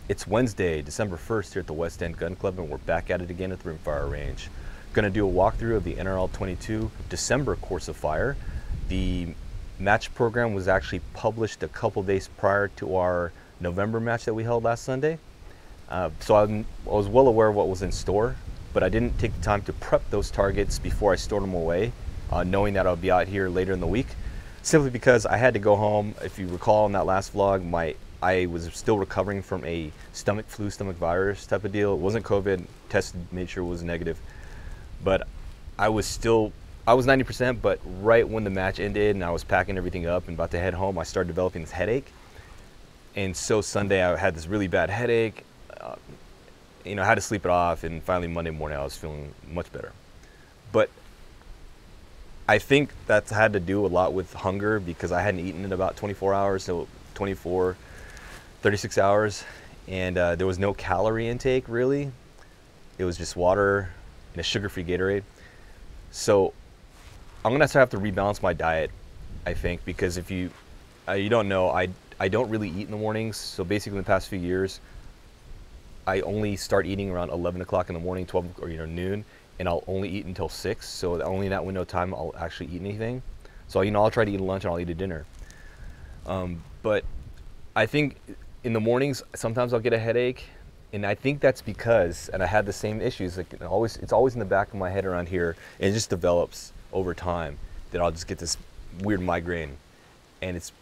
It's Wednesday, December 1st here at the West End Gun Club, and we're back at it again at the Rimfire Range. Going to do a walkthrough of the NRL22 December Course of Fire. The match program was actually published a couple days prior to our November match that we held last Sunday. So I was well aware of what was in store, but I didn't take the time to prep those targets before I stored them away, knowing that I'll be out here later in the week, simply because I had to go home. If you recall in that last vlog, I was still recovering from a stomach flu, stomach virus type of deal. It wasn't COVID, tested, made sure it was negative. But I was 90%, but right when the match ended and I was packing everything up and about to head home, I started developing this headache. And so Sunday I had this really bad headache. I had to sleep it off, and finally Monday morning I was feeling much better. But I think that had to do a lot with hunger, because I hadn't eaten in about 24 hours, so 36 hours, and there was no calorie intake really. It was just water and a sugar-free Gatorade. So I'm gonna have to rebalance my diet, I think, because if you don't know, I don't really eat in the mornings. So basically in the past few years, I only start eating around 11 o'clock in the morning, 12 or noon, and I'll only eat until 6. So only in that window of time I'll actually eat anything. So I'll try to eat lunch and I'll eat a dinner. But I think in the mornings sometimes I'll get a headache, and I think that's because, and I had the same issues, like it's always in the back of my head around here, and it just develops over time that I'll just get this weird migraine. And it's,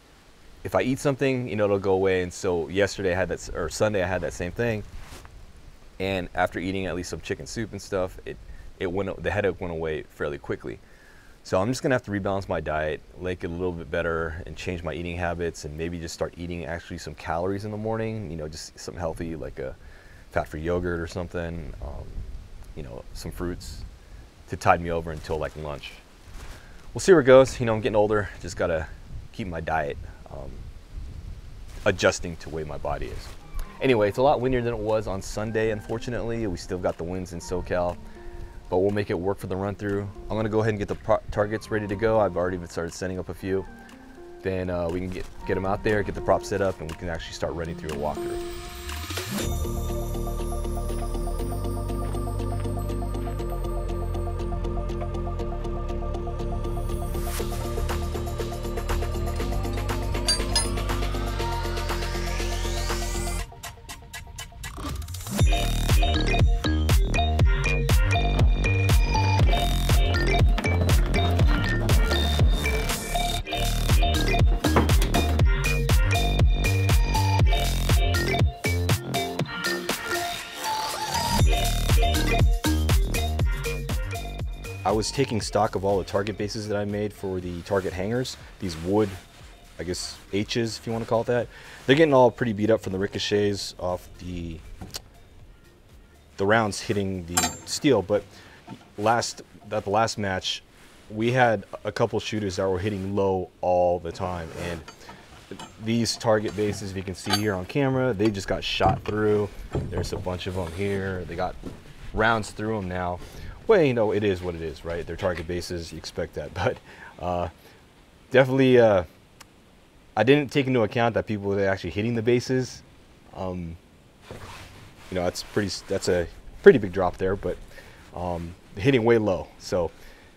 if I eat something, it'll go away. And so yesterday I had that, or Sunday I had that same thing. And after eating at least some chicken soup and stuff, the headache went away fairly quickly. So I'm just gonna have to rebalance my diet, make it a little bit better, and change my eating habits, and maybe just start eating actually some calories in the morning. Just something healthy like a fat-free yogurt or something. Some fruits to tide me over until like lunch. We'll see where it goes. I'm getting older. Just gotta keep my diet adjusting to the way my body is. Anyway, it's a lot windier than it was on Sunday, unfortunately. We still got the winds in SoCal, but we'll make it work for the run through. I'm gonna go ahead and get the targets ready to go. I've already started setting up a few. Then we can get them out there, get the props set up, and we can actually start running through a walkthrough. I was taking stock of all the target bases that I made for the target hangers. These wood, I guess, H's, if you want to call it that. They're getting all pretty beat up from the ricochets off the rounds hitting the steel. But at the last match, we had a couple shooters that were hitting low all the time. And these target bases, if you can see here on camera, they just got shot through. There's a bunch of them here. They got rounds through them now. Well, it is what it is, right? They're target bases, you expect that. But definitely, I didn't take into account that people were actually hitting the bases. That's a pretty big drop there, but hitting way low. So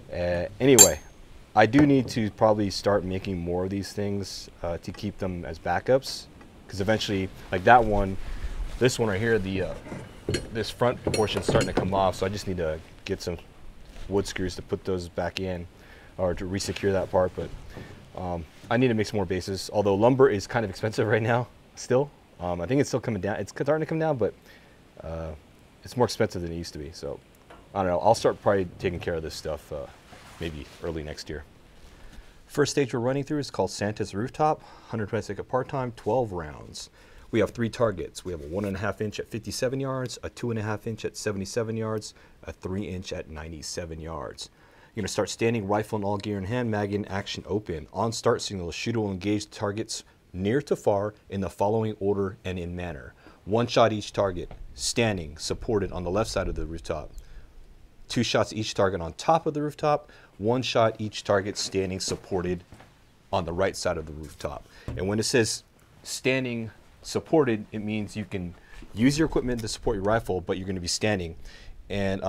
anyway, I do need to probably start making more of these things to keep them as backups, because eventually, like that one, this one right here, this front portion's starting to come off, so I just need to get some wood screws to put those back in, or to resecure that part. But I need to make some more bases, although lumber is kind of expensive right now still. I think it's still coming down. It's starting to come down, but it's more expensive than it used to be. So I don't know, I'll start probably taking care of this stuff maybe early next year. First stage we're running through is called Santa's Rooftop, 120-second part time, 12 rounds. We have 3 targets. We have a 1.5 inch at 57 yards, a 2.5 inch at 77 yards, a 3 inch at 97 yards. You're gonna start standing, rifle and all gear in hand, mag in, action open. On start signal, the shooter will engage targets near to far in the following order and in manner. 1 shot each target, standing, supported on the left side of the rooftop. 2 shots each target on top of the rooftop. 1 shot each target standing, supported on the right side of the rooftop. And when it says standing supported, it means you can use your equipment to support your rifle, but you're going to be standing. And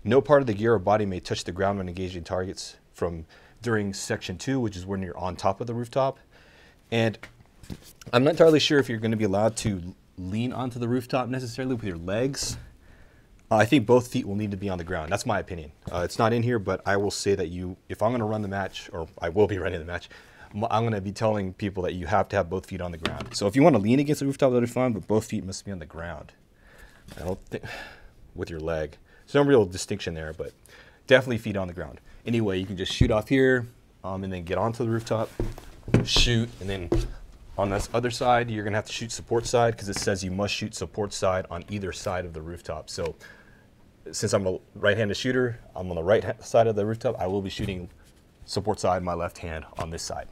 no part of the gear or body may touch the ground when engaging targets from during section 2, which is when you're on top of the rooftop. And I'm not entirely sure if you're going to be allowed to lean onto the rooftop necessarily with your legs. I think both feet will need to be on the ground. That's my opinion. It's not in here, but I will say that if I'm going to run the match, or I will be running the match, I'm going to be telling people that you have to have both feet on the ground. So if you want to lean against the rooftop, that'll be fine, but both feet must be on the ground. I don't think, with your leg. There's no real distinction there, but definitely feet on the ground. Anyway, you can just shoot off here, and then get onto the rooftop, shoot, and then on this other side, you're going to have to shoot support side, because it says you must shoot support side on either side of the rooftop. So since I'm a right-handed shooter, I'm on the right side of the rooftop, I will be shooting support side, my left hand on this side.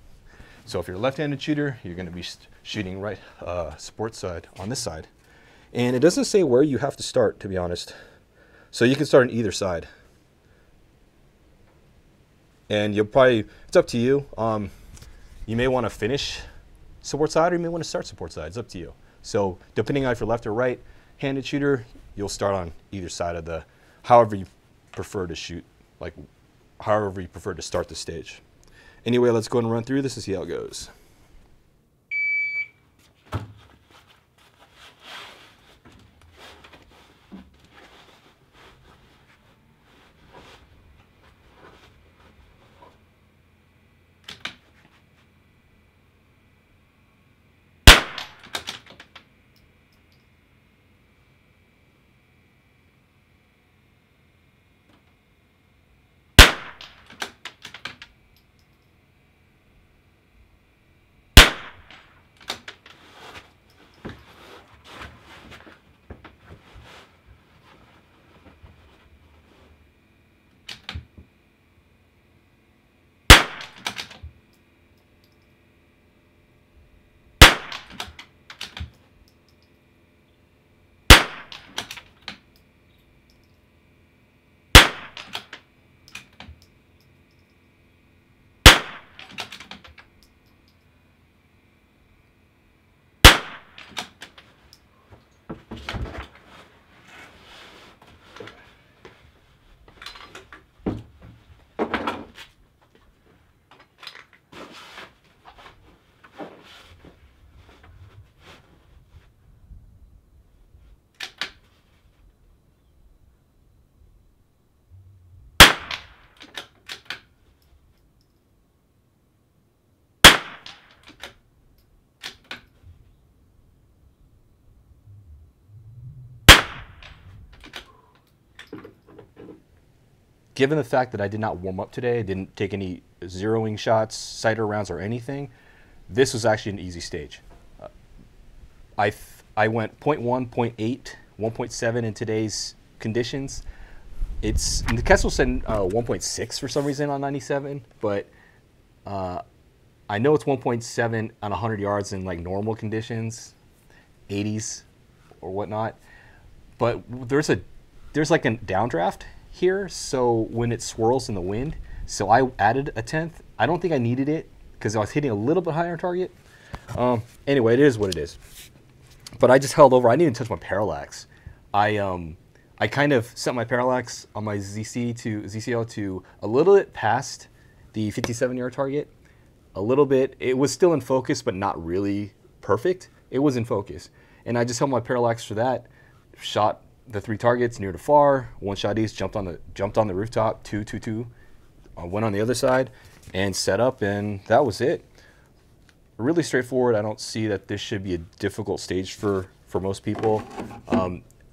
So if you're a left-handed shooter, you're going to be shooting right support side on this side. And it doesn't say where you have to start, to be honest. So you can start on either side. And you'll probably, it's up to you. You may want to finish support side, or you may want to start support side. It's up to you. So depending on if you're left or right-handed shooter, you'll start on either side of the, however you prefer to shoot, like however you prefer to start the stage. Anyway, let's go ahead and run through this and see how it goes. Given the fact that I did not warm up today, I didn't take any zeroing shots, sighter rounds, or anything, this was actually an easy stage. I went 0.1, 0.8, 1.7 in today's conditions. The Kessel said 1.6 for some reason on 97, but I know it's 1.7 on 100 yards in like normal conditions, 80s or whatnot. But there's like a downdraft here, so when it swirls in the wind, so I added a 1/10. I don't think I needed it because I was hitting a little bit higher target. Anyway, it is what it is. But I just held over. I didn't even touch my parallax. I kind of set my parallax on my ZCL to a little bit past the 57-yard target. A little bit. It was still in focus, but not really perfect. It was in focus, and I just held my parallax for that. Shot the 3 targets near to far. One shot east. Jumped on the rooftop. 2-2-2. Went on the other side and set up, and that was it. Really straightforward. I don't see that this should be a difficult stage for most people.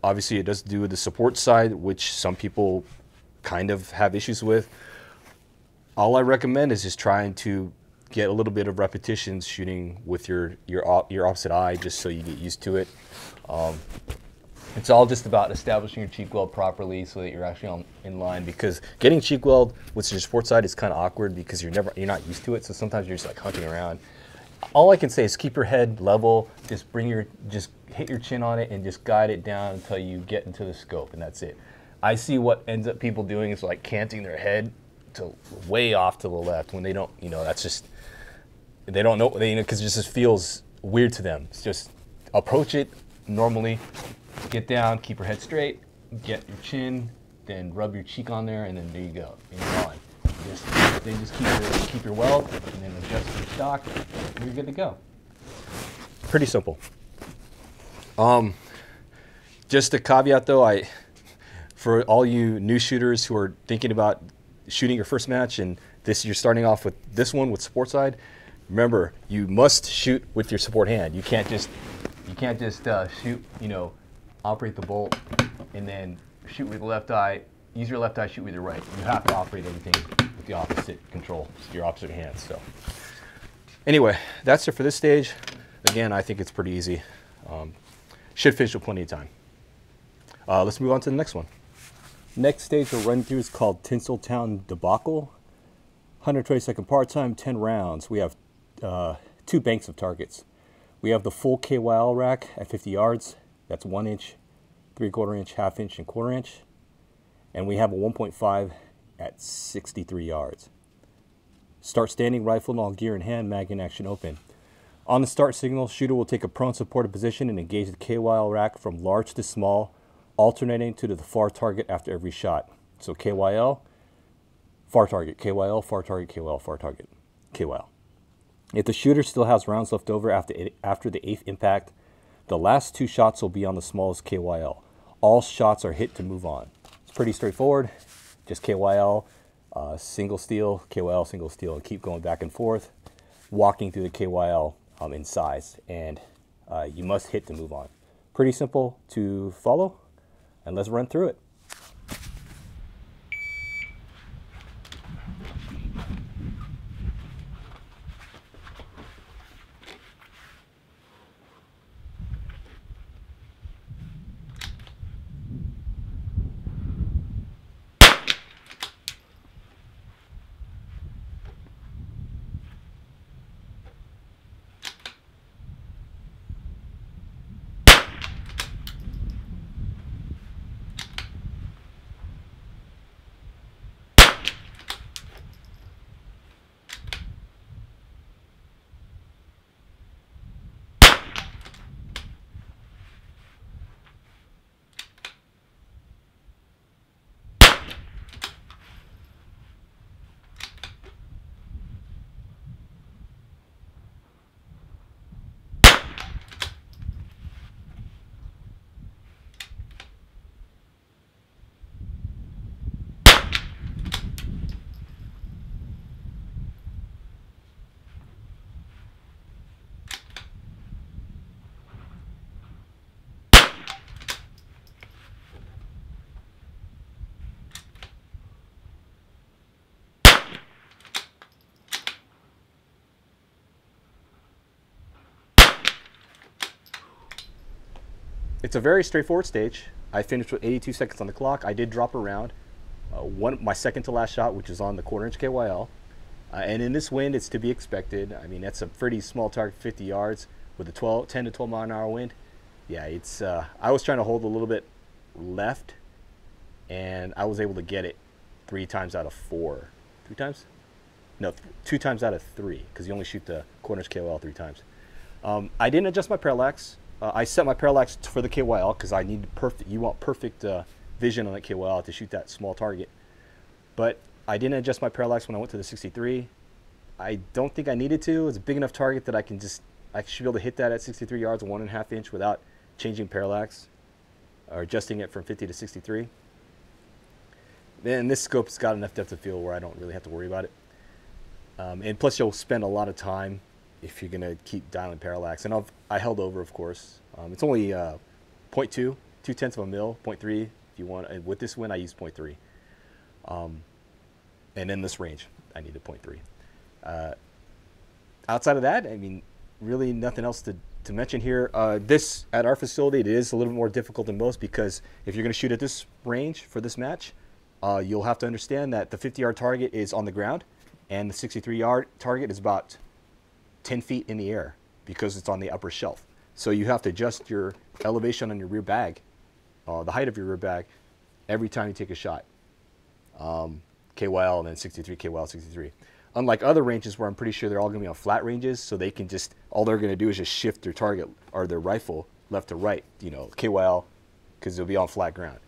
Obviously, it does do with the support side, which some people kind of have issues with. All I recommend is just trying to get a little bit of repetitions shooting with your opposite eye, just so you get used to it. It's all just about establishing your cheek weld properly so that you're actually in line, because getting cheek weld with your support side is kind of awkward because you're not used to it. So sometimes you're just like hunting around. All I can say is keep your head level, just hit your chin on it and just guide it down until you get into the scope, and that's it. I see what ends up people doing is like canting their head to way off to the left when they don't, that's just, they don't know, because it just feels weird to them. It's just, approach it normally. Get down, keep your head straight, get your chin, then rub your cheek on there, and then there you go. And you're on. Then just keep your weld, and then adjust your stock, and you're good to go. Pretty simple. Just a caveat though, for all you new shooters who are thinking about shooting your first match, and you're starting off with this one with support side, remember, you must shoot with your support hand. You can't just shoot, operate the bolt and then shoot with the left eye, use your left eye, shoot with your right. You have to operate everything with the opposite control, your opposite hand. So anyway, that's it for this stage. Again, I think it's pretty easy. Should finish with plenty of time. Let's move on to the next one. Next stage we'll run through is called Tinsel Town Debacle. 120-second part time, 10 rounds. We have 2 banks of targets. We have the full KYL rack at 50 yards. That's 1 inch, 3/4 inch, 1/2 inch, and 1/4 inch. And we have a 1.5 at 63 yards. Start standing, rifle and all gear in hand, mag in action open. On the start signal, shooter will take a prone supported position and engage the KYL rack from large to small, alternating to the far target after every shot. So KYL, far target, KYL, far target, KYL, far target, KYL. If the shooter still has rounds left over after the 8th impact, the last 2 shots will be on the smallest KYL. All shots are hit to move on. It's pretty straightforward. Just KYL, single steal, KYL, single steal, and keep going back and forth, walking through the KYL in size, and you must hit to move on. Pretty simple to follow, and let's run through it. It's a very straightforward stage. I finished with 82 seconds on the clock. I did drop a round, my second to last shot, which is on the 1/4 inch KYL. And in this wind, it's to be expected. I mean, that's a pretty small target, 50 yards, with a 10 to 12 mile an hour wind. Yeah, it's. I was trying to hold a little bit left, and I was able to get it 3 times out of 4. 3 times? No, 2 times out of 3, because you only shoot the 1/4 inch KYL 3 times. I didn't adjust my parallax. I set my parallax for the KYL because I need perfect. You want perfect vision on that KYL to shoot that small target. But I didn't adjust my parallax when I went to the 63. I don't think I needed to. It's a big enough target that I should be able to hit that at 63 yards, 1.5 inch, without changing parallax or adjusting it from 50 to 63. Then this scope's got enough depth of field where I don't really have to worry about it. And plus, you'll spend a lot of time if you're gonna keep dialing parallax. And I held over, of course. It's only 0.2, 0.2 of a mil, 0.3 if you want. And with this wind, I use 0.3. And in this range, I needed 0.3. Outside of that, I mean, really nothing else to mention here. This, at our facility, it is a little more difficult than most because if you're gonna shoot at this range for this match, you'll have to understand that the 50-yard target is on the ground and the 63-yard target is about 10 feet in the air because it's on the upper shelf. So you have to adjust your elevation on your rear bag, the height of your rear bag, every time you take a shot. KYL and then 63, KYL 63. Unlike other ranges where I'm pretty sure they're all going to be on flat ranges, so they can just, all they're going to do is just shift their target or their rifle left to right, you know, KYL, because it'll be on flat ground.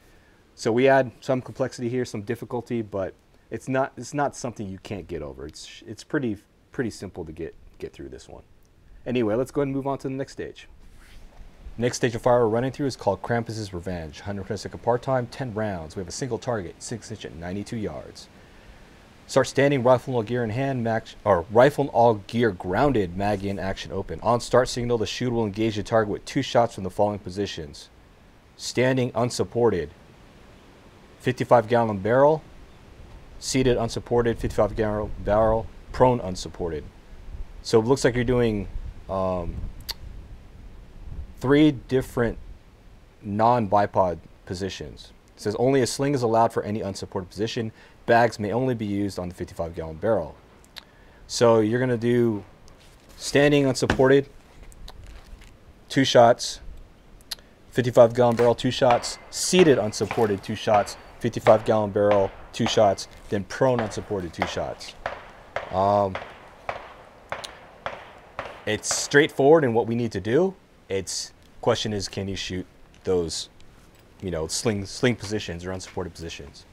So we add some complexity here, some difficulty, but it's not something you can't get over. It's pretty simple to get through this one. Anyway, let's go ahead and move on to the next stage. Next stage of fire we're running through is called Krampus's Revenge. 100 second part time, 10 rounds. We have a single target, 6-inch at 92 yards. Start standing, rifle and all gear in hand, rifle and all gear grounded, mag in, action open. On start signal, the shooter will engage the target with 2 shots from the following positions. Standing unsupported, 55-gallon barrel. Seated unsupported, 55-gallon barrel. Prone unsupported. So it looks like you're doing 3 different non-bipod positions. It says only a sling is allowed for any unsupported position. Bags may only be used on the 55-gallon barrel. So you're going to do standing unsupported, 2 shots, 55-gallon barrel, 2 shots, seated unsupported, 2 shots, 55-gallon barrel, 2 shots, then prone unsupported, 2 shots. It's straightforward in what we need to do. Question is, can you shoot those, you know, sling positions or unsupported positions?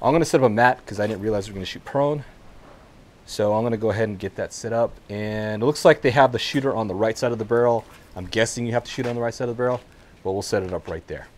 I'm going to set up a mat because I didn't realize we were going to shoot prone. So I'm going to go ahead and get that set up. And it looks like they have the shooter on the right side of the barrel. I'm guessing you have to shoot on the right side of the barrel, but we'll set it up right there.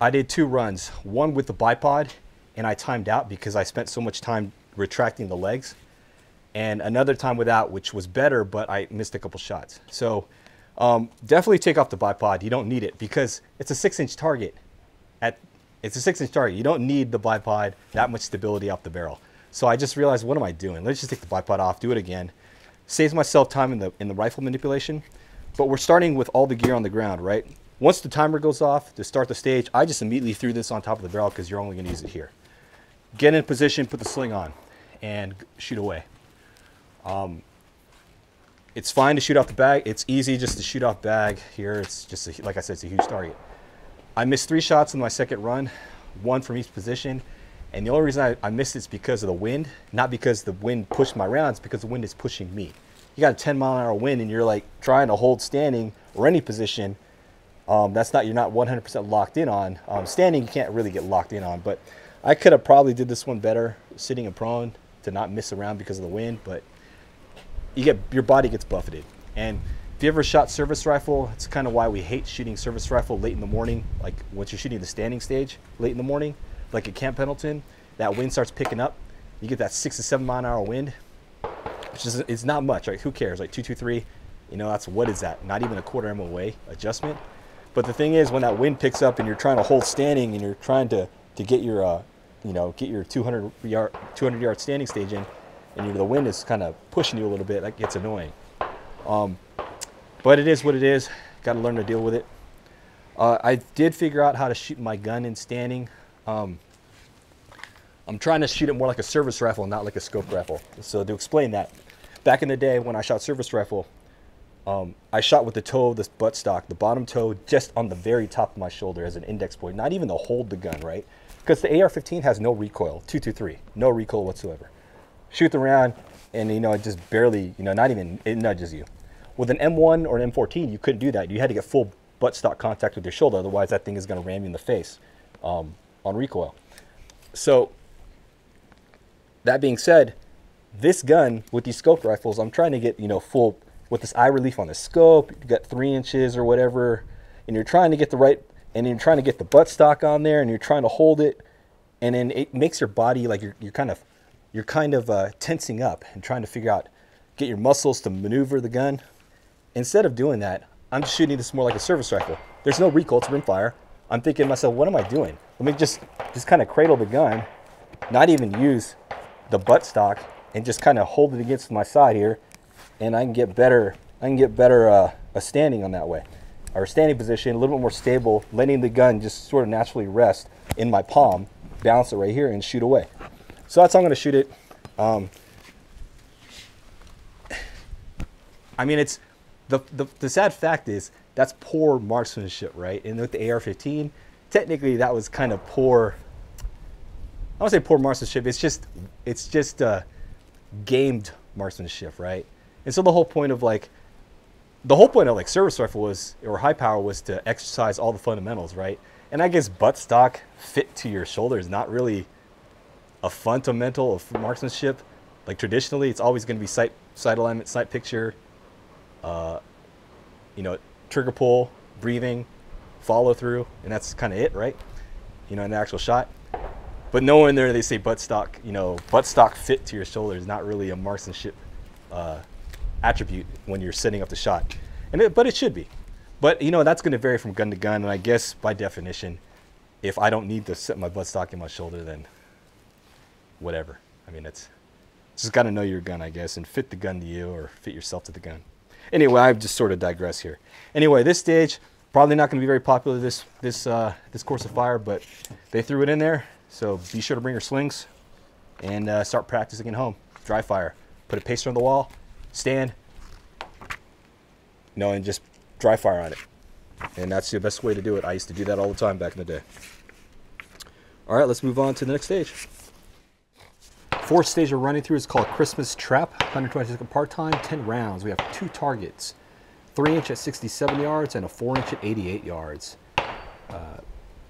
I did 2 runs, one with the bipod, and I timed out because I spent so much time retracting the legs, and another time without, which was better, but I missed a couple shots. So definitely take off the bipod. You don't need it because it's a 6-inch target. It's a 6-inch target. You don't need the bipod, that much stability off the barrel. So I just realized, what am I doing? Let's just take the bipod off, do it again. Saves myself time in the rifle manipulation, but we're starting with all the gear on the ground, right? Once the timer goes off to start the stage, I just immediately threw this on top of the barrel because you're only going to use it here. Get in position, put the sling on, and shoot away. It's fine to shoot off the bag. It's easy just to shoot off bag here. It's just, like I said, it's a huge target. I missed 3 shots in my second run, 1 from each position. And the only reason I missed it is because of the wind, not because the wind pushed my rounds, because the wind is pushing me. You got a 10-mile-an-hour wind and you're like trying to hold standing or any position. You're not 100% locked in on. Standing, you can't really get locked in on, but I could have probably did this one better sitting and prone to not miss around because of the wind, but your body gets buffeted. And if you ever shot service rifle, it's kind of why we hate shooting service rifle late in the morning, like once you're shooting the standing stage late in the morning, like at Camp Pendleton, that wind starts picking up. You get that 6 to 7 mile an hour wind, which is, it's not much, right? Who cares? Like 223, you know, what is that? Not even a quarter M away adjustment. But the thing is, when that wind picks up and you're trying to hold standing and you're trying to get your, get your 200 yard standing stage in, and the wind is kind of pushing you a little bit, that gets annoying. But it is what it is. Got to learn to deal with it. I did figure out how to shoot my gun in standing. I'm trying to shoot it more like a service rifle, not like a scope rifle. So to explain that, back in the day when I shot service rifle, I shot with the toe of this buttstock, the bottom toe just on the very top of my shoulder as an index point, not even to hold the gun, right? Because the AR-15 has no recoil, 223, no recoil whatsoever. Shoot the round, and it just barely, not even, it nudges you. With an M1 or an M14, you couldn't do that. You had to get full buttstock contact with your shoulder, otherwise that thing is going to ram you in the face on recoil. So, that being said, this gun with these scope rifles, I'm trying to get, full, with this eye relief on the scope, you got 3 inches or whatever, and you're trying to get the right, and you're trying to get the buttstock on there, and you're trying to hold it, and then it makes your body like you're kind of tensing up and trying to figure out, get your muscles to maneuver the gun. Instead of doing that, I'm just shooting this more like a service rifle. There's no recoil, it's rimfire. I'm thinking to myself, what am I doing? Let me just kind of cradle the gun, not even use the buttstock, and just kind of hold it against my side here, and I can get better a standing on that way, or standing position, a little bit more stable, letting the gun just sort of naturally rest in my palm, balance it right here, and shoot away. So that's how I'm going to shoot it. I mean, it's the sad fact is that's poor marksmanship, right? And with the AR-15, technically that was kind of poor. I don't say poor marksmanship. It's just gamed marksmanship, right? And so the whole point of service rifle was, or high power, was to exercise all the fundamentals, right? And I guess buttstock fit to your shoulder is not really a fundamental of marksmanship. Like traditionally, it's always going to be sight alignment, sight picture, trigger pull, breathing, follow through, and that's kind of it, right? In the actual shot. But nowhere in there they say buttstock. Buttstock fit to your shoulder is not really a marksmanship attribute when you're setting up the shot, but it should be. But that's going to vary from gun to gun, and I guess by definition, if I don't need to set my buttstock in my shoulder, then whatever. I mean, it's just got to know your gun, I guess, and fit the gun to you, or fit yourself to the gun. Anyway, I've just sort of digressed here. Anyway, this stage probably not going to be very popular this Course of Fire, but they threw it in there, so be sure to bring your slings and start practicing at home. Dry fire, put a pacer on the wall, stand, and just dry fire on it. And that's the best way to do it. I used to do that all the time back in the day. All right, let's move on to the next stage. Fourth stage we're running through is called Christmas Trap, 120-second part time, 10 rounds. We have 2 targets, 3-inch at 67 yards and a 4-inch at 88 yards.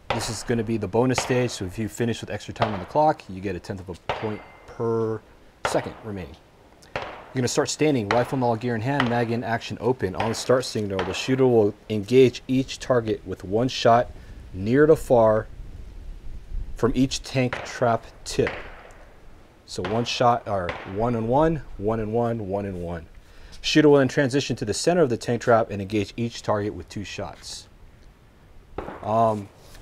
This is going to be the bonus stage, so if you finish with extra time on the clock, you get a 1/10 of a point per second remaining. You're going to start standing, rifle and all gear in hand, mag in, action open. On the start signal, the shooter will engage each target with 1 shot near to far from each tank trap tip. So one shot, or 1 and 1, 1 and 1, 1 and 1. Shooter will then transition to the center of the tank trap and engage each target with 2 shots.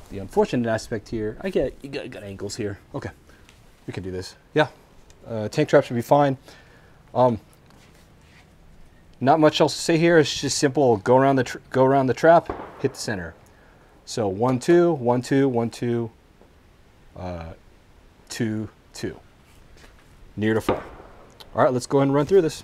The unfortunate aspect here, you got angles here. Okay, we can do this. Yeah, tank trap should be fine. Not much else to say here. It's just simple. Go around the trap, hit the center. So 1 2 1 2 1 2 2 2. Near to far. All right, let's go ahead and run through this.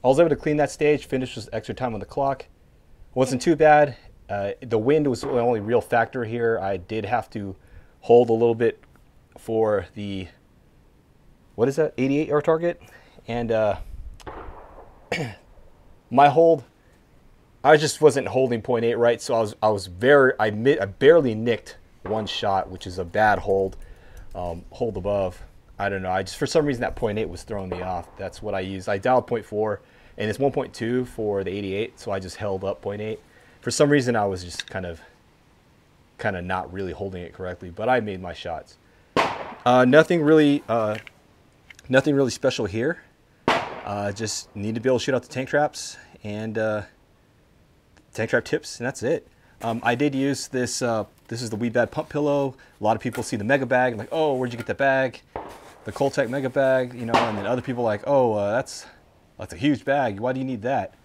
I was able to clean that stage, finish with extra time on the clock. Wasn't too bad. The wind was the only real factor here. I did have to hold a little bit for the, what is that, 88-yard target? And my hold, I just wasn't holding 0.8 right, so I barely nicked one shot, which is a bad hold. Hold above, I don't know. For some reason that 0.8 was throwing me off. That's what I used. I dialed 0.4. And it's 1.2 for the 88, so I just held up 0.8. For some reason, I was just kind of not really holding it correctly, but I made my shots. Nothing really special here. Just need to be able to shoot out the tank traps and tank trap tips, and that's it. I did use this. This is the Wee Bad pump pillow. A lot of people see the mega bag and like, oh, where'd you get that bag? The Coltec mega bag, you know, and then other people are like, oh, that's a huge bag. Why do you need that?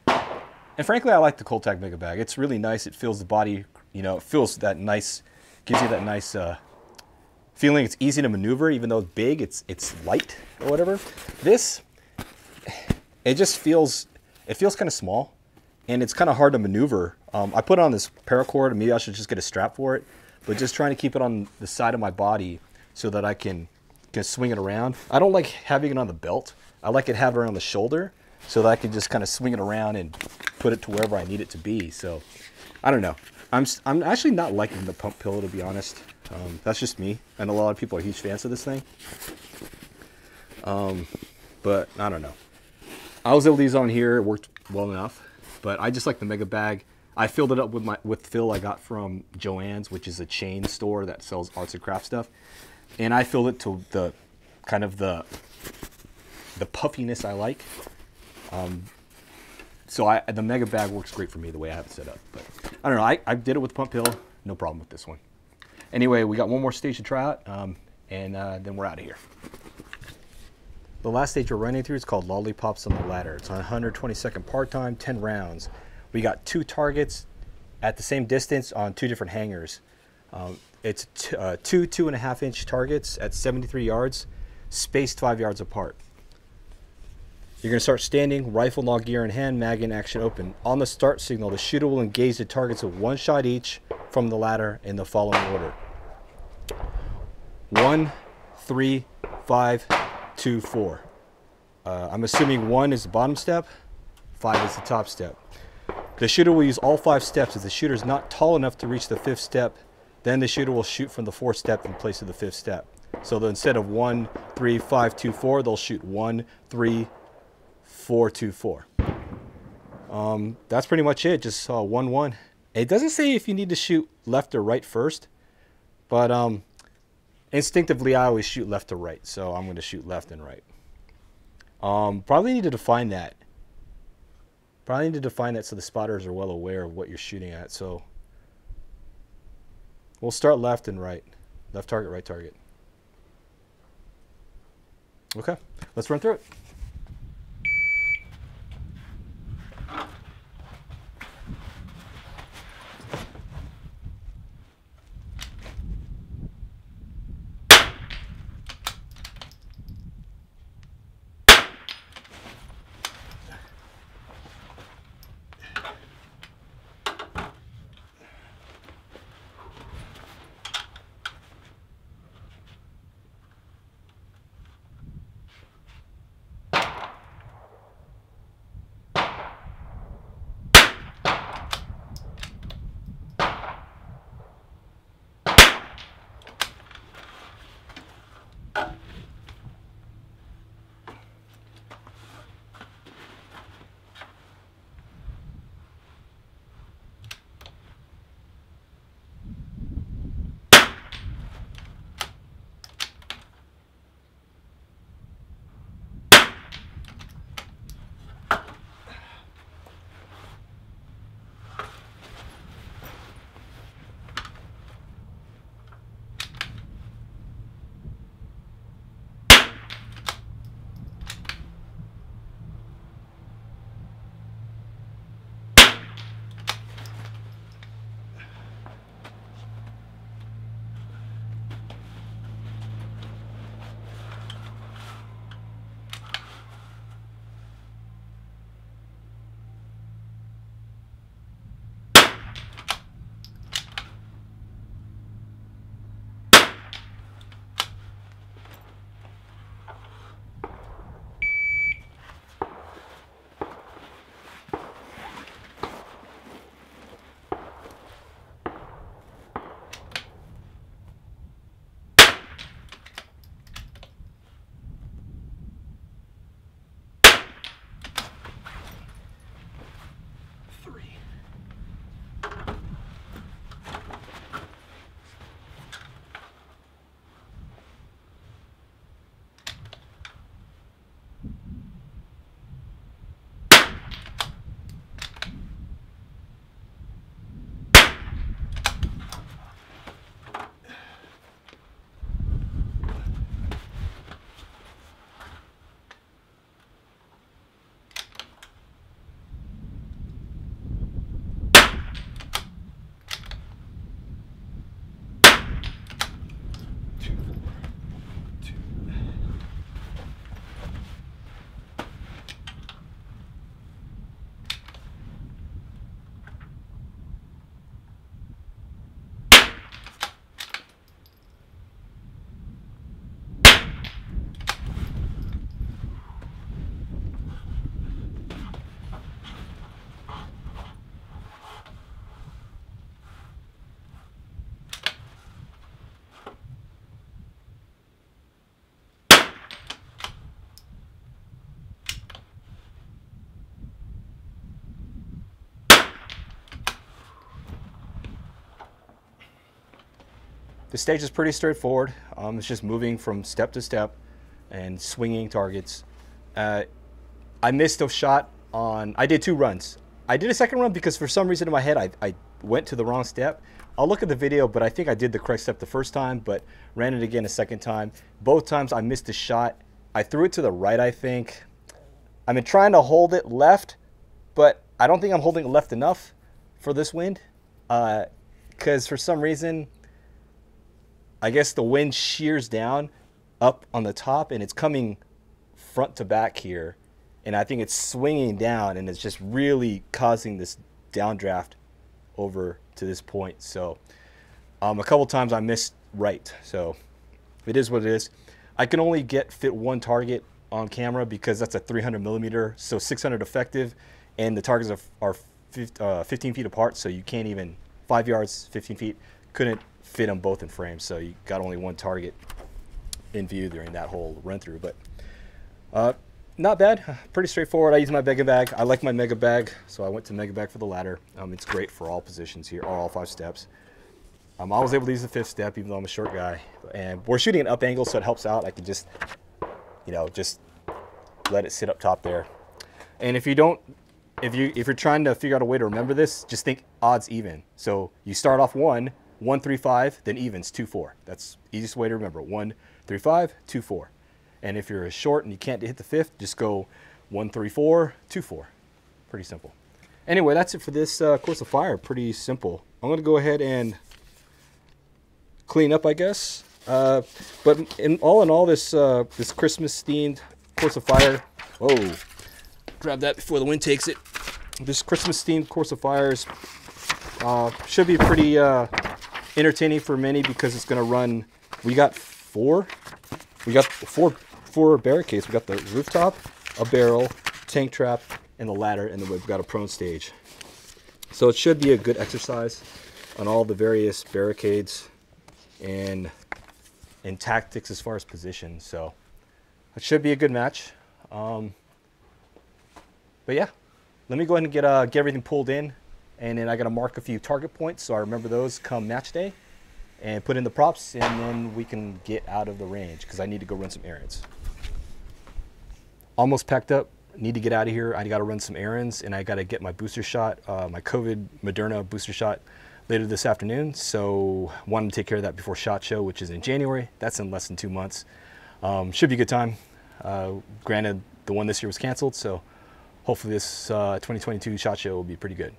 And frankly, I like the Coltec mega bag. It's really nice. It feels the body, you know, it feels that nice, gives you that nice feeling. It's easy to maneuver, even though it's big. It's light or whatever. This, it just feels, kind of small, and it's kind of hard to maneuver. I put it on this paracord, and maybe I should just get a strap for it. But just trying to keep it on the side of my body so that I can swing it around. I don't like having it on the belt. I like it have it around the shoulder, so that I can just kind of swing it around and put it to wherever I need it to be. So, I don't know. I'm actually not liking the pump pillow, to be honest. That's just me. I know a lot of people are huge fans of this thing. But I don't know. I was able to use it on here. It worked well enough. But I just like the mega bag. I filled it up with fill I got from Joann's, which is a chain store that sells arts and crafts stuff. And I filled it to the kind of the puffiness I like. So the mega bag works great for me the way I have it set up. But I don't know, I did it with pump pill, no problem with this one. Anyway, we got one more stage to try out, and then we're out of here. The last stage we're running through is called Lollipops on the Ladder. It's on 122nd part time, 10 rounds. We got 2 targets at the same distance on 2 different hangers. It's two 2.5-inch targets at 73 yards, spaced 5 yards apart. You're going to start standing, rifle and all gear in hand, mag in action open. On the start signal, the shooter will engage the targets with 1 shot each from the ladder in the following order: 1, 3, 5, 2, 4. I'm assuming 1 is the bottom step, 5 is the top step. The shooter will use all 5 steps. If the shooter is not tall enough to reach the 5th step, then the shooter will shoot from the 4th step in place of the 5th step. So instead of 1, 3, 5, 2, 4, they'll shoot 1, 3, 4, 2, 4. That's pretty much it. Just 1, 1. It doesn't say if you need to shoot left or right first, but instinctively I always shoot left to right, so I'm going to shoot left and right. Probably need to define that. Probably need to define that so the spotters are well aware of what you're shooting at. So we'll start left and right. Left target, right target. Okay, let's run through it. The stage is pretty straightforward. It's just moving from step to step and swinging targets. I missed a shot on, I did 2 runs. I did a second run because for some reason in my head I went to the wrong step. I'll look at the video, but I think I did the correct step the first time, but ran it again a second time. Both times I missed a shot. I threw it to the right, I think. I've been trying to hold it left, but I don't think I'm holding it left enough for this wind. Because for some reason, I guess the wind shears down up on the top and it's coming front to back here. And I think it's swinging down and it's just really causing this downdraft over to this point. So a couple times I missed right. So It is what it is. I can only fit one target on camera because that's a 300 millimeter, so 600 effective, and the targets are 15 feet apart, so you can't even, 5 yards, 15 feet, couldn't fit them both in frame, so you got only one target in view during that whole run through. But not bad, pretty straightforward. I use my mega bag. I like my mega bag, so I went to mega bag for the ladder. It's great for all positions here, all 5 steps. I was able to use the 5th step, even though I'm a short guy. And we're shooting an up angle, so it helps out. I can just, just let it sit up top there. And if you're trying to figure out a way to remember this, just think odds even. So you start off 1, 1, 3, 5, then evens 2, 4. That's the easiest way to remember. 1, 3, 5, 2, 4. And if you're short and you can't hit the 5th, just go 1, 3, 4, 2, 4. Pretty simple. Anyway, that's it for this Course of Fire. Pretty simple. I'm going to go ahead and clean up, I guess. But in all, this Christmas themed Course of Fire. Whoa! Grab that before the wind takes it. This Christmas themed Course of Fires should be pretty entertaining for many because it's going to run. We got four barricades. We got the rooftop, a barrel, tank trap, and the ladder, and then we've got a prone stage. So it should be a good exercise on all the various barricades and tactics as far as position. So it should be a good match. But yeah, let me go ahead and get everything pulled in, and then I got to mark a few target points so I remember those come match day, and put in the props, and then we can get out of the range because I need to go run some errands. Almost packed up, need to get out of here. I got to run some errands, and I got to get my booster shot, my COVID Moderna booster shot later this afternoon. So wanted to take care of that before SHOT Show, which is in January. That's in less than 2 months. Should be a good time. Granted, the one this year was canceled, so hopefully this 2022 SHOT Show will be pretty good.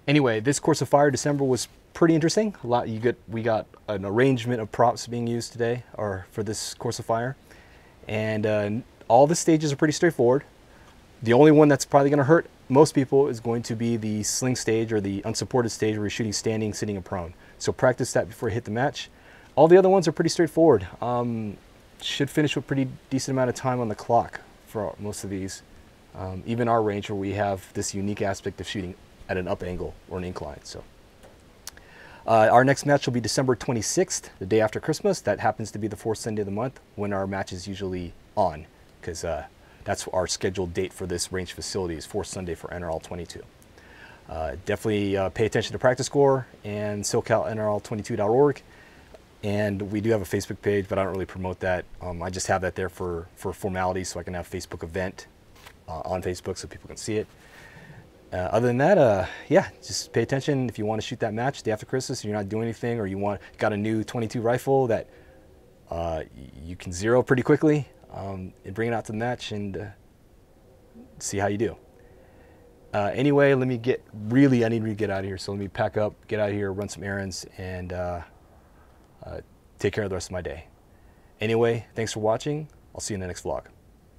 Anyway, this Course of Fire December was pretty interesting. We got an arrangement of props being used today, or for this Course of Fire, and all the stages are pretty straightforward. The only one that's probably going to hurt most people is going to be the sling stage, or the unsupported stage where you're shooting standing, sitting, and prone. So practice that before you hit the match. All the other ones are pretty straightforward. Should finish with pretty decent amount of time on the clock for most of these. Even our range, where we have this unique aspect of shooting at an up angle or an incline. So our next match will be December 26th, the day after Christmas. That happens to be the 4th Sunday of the month when our match is usually on, because that's our scheduled date for this range facility, is 4th Sunday for NRL22. Definitely pay attention to practice score and SoCalNRL22.org. And we do have a Facebook page, but I don't really promote that. I just have that there for formality, so I can have a Facebook event on Facebook so people can see it. Other than that, yeah, just pay attention. If you want to shoot that match day after Christmas and you're not doing anything, or you got a new 22 rifle that you can zero pretty quickly, and bring it out to the match and see how you do. Anyway, I need to get out of here, so let me pack up, get out of here, run some errands, and take care of the rest of my day. Anyway, thanks for watching. I'll see you in the next vlog.